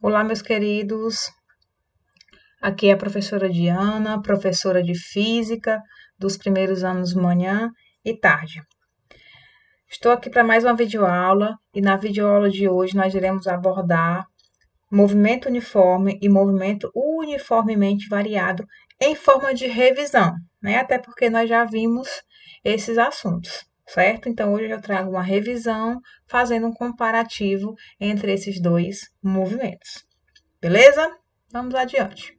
Olá, meus queridos. Aqui é a professora Diana, professora de Física dos primeiros anos manhã e tarde. Estou aqui para mais uma videoaula e na videoaula de hoje nós iremos abordar movimento uniforme e movimento uniformemente variado em forma de revisão, né? Até porque nós já vimos esses assuntos, certo? Então hoje eu trago uma revisão fazendo um comparativo entre esses dois movimentos. Beleza? Vamos adiante.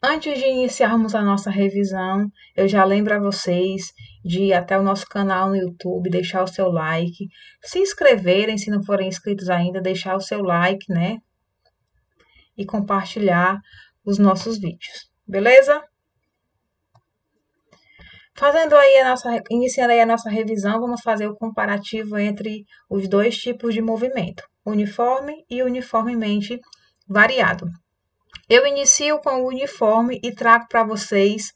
Antes de iniciarmos a nossa revisão, eu já lembro a vocês de ir até o nosso canal no YouTube, deixar o seu like, se inscreverem se não forem inscritos ainda, deixar o seu like, né? E compartilhar os nossos vídeos, beleza? Iniciando aí a nossa revisão, vamos fazer o comparativo entre os dois tipos de movimento, uniforme e uniformemente variado. Eu inicio com o uniforme e trago para vocês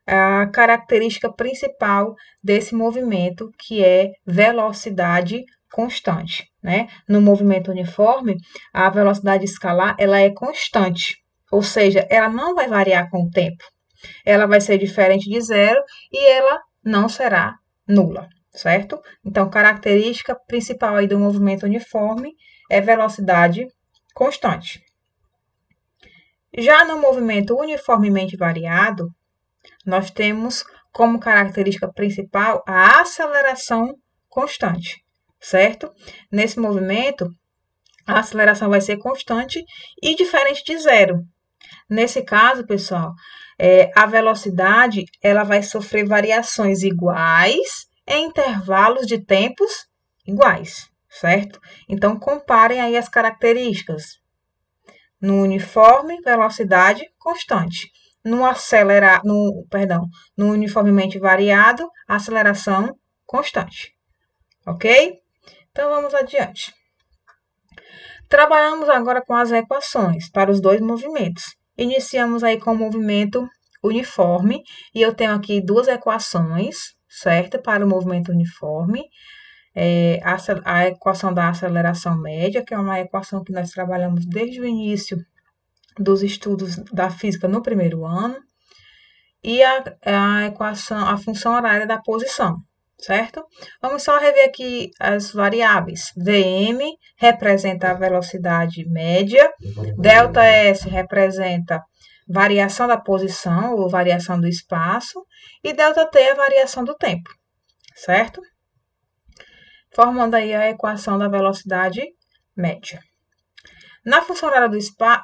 a característica principal desse movimento, que é velocidade constante, né? No movimento uniforme, a velocidade escalar, ela é constante, ou seja, ela não vai variar com o tempo. Ela vai ser diferente de zero e ela não será nula, certo? Então, característica principal aí do movimento uniforme é velocidade constante. Já no movimento uniformemente variado, nós temos como característica principal a aceleração constante, certo? Nesse movimento, a aceleração vai ser constante e diferente de zero. Nesse caso, pessoal, a velocidade ela vai sofrer variações iguais em intervalos de tempos iguais, certo? Então, comparem aí as características. No uniforme, velocidade constante. No uniformemente variado, aceleração constante. Ok? Então, vamos adiante. Trabalhamos agora com as equações para os dois movimentos. Iniciamos aí com o movimento uniforme, e eu tenho aqui duas equações, certo? Para o movimento uniforme. A equação da aceleração média, que é uma equação que nós trabalhamos desde o início dos estudos da física no primeiro ano, e a função horária da posição, certo? Vamos só rever aqui as variáveis. Vm representa a velocidade média, ΔS representa variação da posição ou variação do espaço, e ΔT é a variação do tempo, certo? Formando aí a equação da velocidade média. Na função horária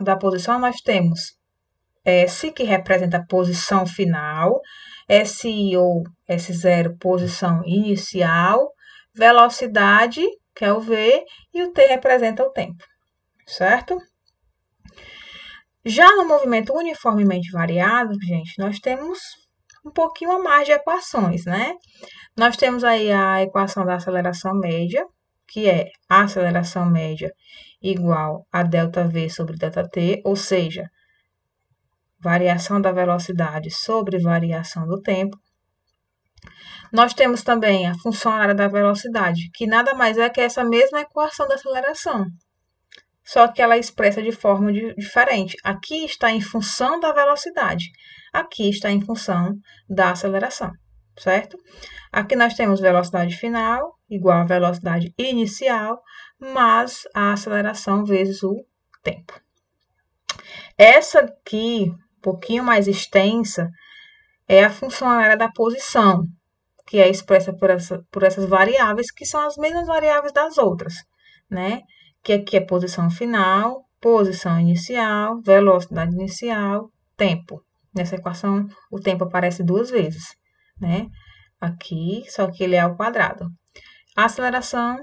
da posição, nós temos S, que representa a posição final, SI ou S0, posição inicial, velocidade, que é o V, e o T representa o tempo, certo? Já no movimento uniformemente variado, gente, nós temos um pouquinho a mais de equações, né? Nós temos aí a equação da aceleração média, que é a aceleração média igual a ΔV sobre ΔT, ou seja, variação da velocidade sobre variação do tempo. Nós temos também a função horária da velocidade, que nada mais é que essa mesma equação da aceleração, só que ela é expressa de forma diferente. Aqui está em função da velocidade, aqui está em função da aceleração, certo? Aqui nós temos velocidade final igual a velocidade inicial, mas a aceleração vezes o tempo. Essa aqui, um pouquinho mais extensa, é a função horária da posição, que é expressa por essas variáveis, que são as mesmas variáveis das outras, né? Que aqui é posição final, posição inicial, velocidade inicial, tempo. Nessa equação, o tempo aparece duas vezes, né? Aqui, só que ele é ao quadrado. Aceleração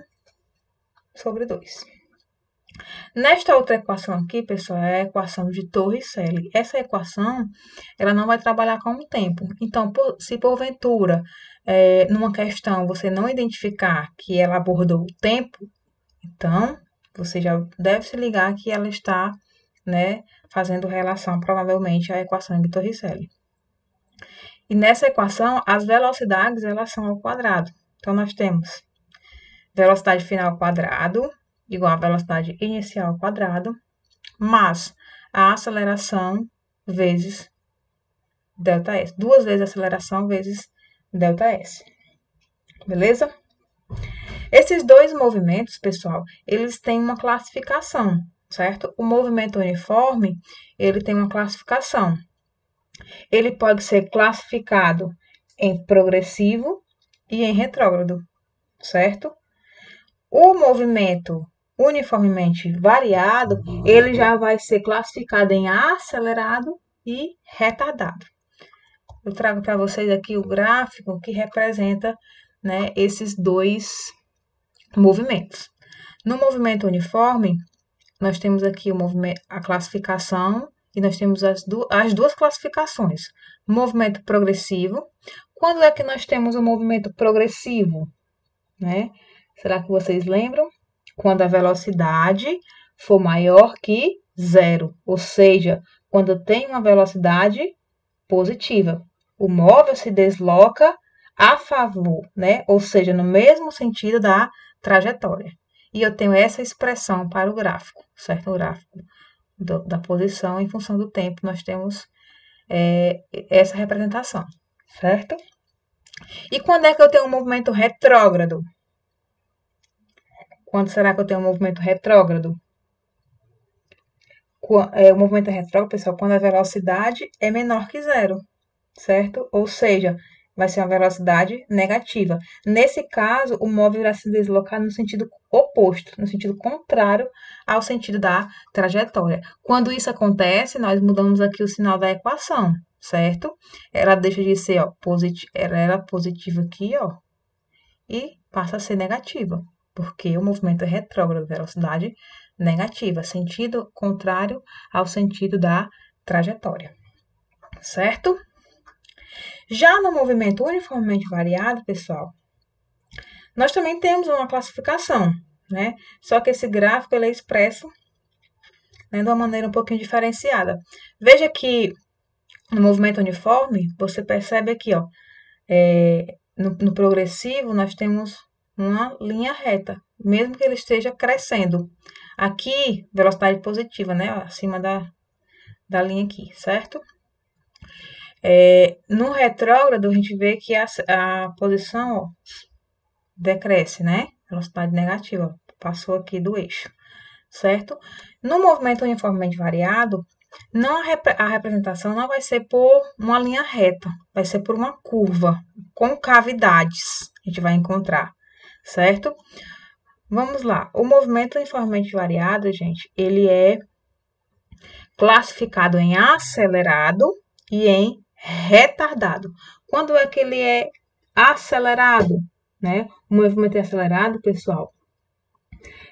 sobre 2. Nesta outra equação aqui, pessoal, é a equação de Torricelli. Essa equação, ela não vai trabalhar com o tempo. Então, se porventura, numa questão, você não identificar que ela abordou o tempo, então, você já deve se ligar que ela está, né, fazendo relação, provavelmente, à equação de Torricelli. E nessa equação, as velocidades, elas são ao quadrado. Então, nós temos velocidade final ao quadrado igual a velocidade inicial ao quadrado, mais a aceleração vezes ΔS. 2 vezes a aceleração vezes ΔS. Beleza? Esses dois movimentos, pessoal, eles têm uma classificação, certo? O movimento uniforme, ele tem uma classificação. Ele pode ser classificado em progressivo e em retrógrado, certo? O movimento uniformemente variado, ele já vai ser classificado em acelerado e retardado. Eu trago para vocês aqui o gráfico que representa, né, esses dois movimentos. No movimento uniforme, nós temos aqui o movimento, a classificação e nós temos as duas classificações. Movimento progressivo. Quando é que nós temos o movimento progressivo? Né? Será que vocês lembram? Quando a velocidade for maior que zero, ou seja, quando tem uma velocidade positiva. O móvel se desloca a favor, né? Ou seja, no mesmo sentido da trajetória. E eu tenho essa expressão para o gráfico, certo? O gráfico da posição em função do tempo, nós temos essa representação, certo? E quando é que eu tenho um movimento retrógrado? Quando será que eu tenho um movimento retrógrado? O movimento retrógrado, pessoal, quando a velocidade é menor que zero, certo? Ou seja, vai ser uma velocidade negativa. Nesse caso, o móvel irá se deslocar no sentido oposto, no sentido contrário ao sentido da trajetória. Quando isso acontece, nós mudamos aqui o sinal da equação, certo? Ela deixa de ser, ó, ela era positiva aqui, ó, e passa a ser negativa, porque o movimento é retrógrado, velocidade negativa, sentido contrário ao sentido da trajetória, certo? Já no movimento uniformemente variado, pessoal, nós também temos uma classificação, né? Só que esse gráfico ele é expresso, né, de uma maneira um pouquinho diferenciada. Veja que no movimento uniforme, você percebe aqui, ó, no progressivo, nós temos uma linha reta, mesmo que ele esteja crescendo. Aqui, velocidade positiva, né? Acima da linha aqui, certo? No retrógrado, a gente vê que a posição, ó, decresce, né? Velocidade negativa, passou aqui do eixo, certo? No movimento uniformemente variado, não a representação não vai ser por uma linha reta, vai ser por uma curva com cavidades, a gente vai encontrar, certo? Vamos lá, o movimento uniformemente variado, gente, ele é classificado em acelerado e em retardado. Quando é que ele é acelerado, né? O movimento é acelerado, pessoal,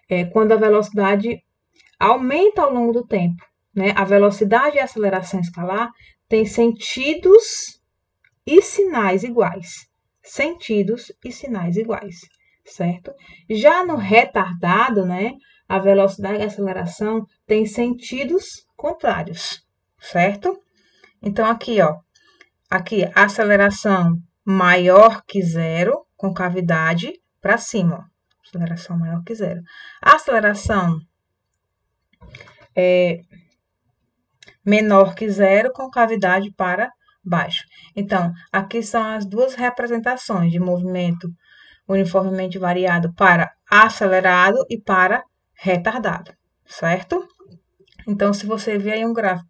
é quando a velocidade aumenta ao longo do tempo, né? A velocidade e a aceleração escalar têm sentidos e sinais iguais. Sentidos e sinais iguais, certo? Já no retardado, né? A velocidade e a aceleração têm sentidos contrários, certo? Então, aqui, ó. Aqui, aceleração maior que zero, com cavidade para cima, ó. Aceleração maior que zero. A aceleração menor que zero, com cavidade para baixo. Então, aqui são as duas representações de movimento uniformemente variado para acelerado e para retardado, certo? Então, se você vê aí um gráfico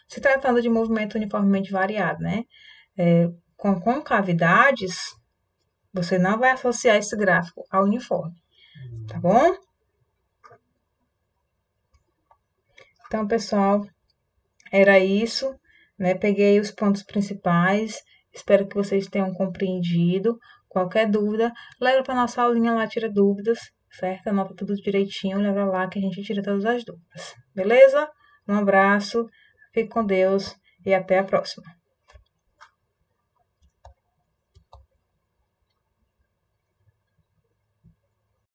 se tratando de movimento uniformemente variado, né? Com cavidades, você não vai associar esse gráfico ao uniforme, tá bom? Então, pessoal, era isso, né? Peguei os pontos principais, espero que vocês tenham compreendido. Qualquer dúvida, leva para nossa aulinha lá, tira dúvidas, certo? Anota tudo direitinho, leva lá que a gente tira todas as dúvidas, beleza? Um abraço, fique com Deus e até a próxima.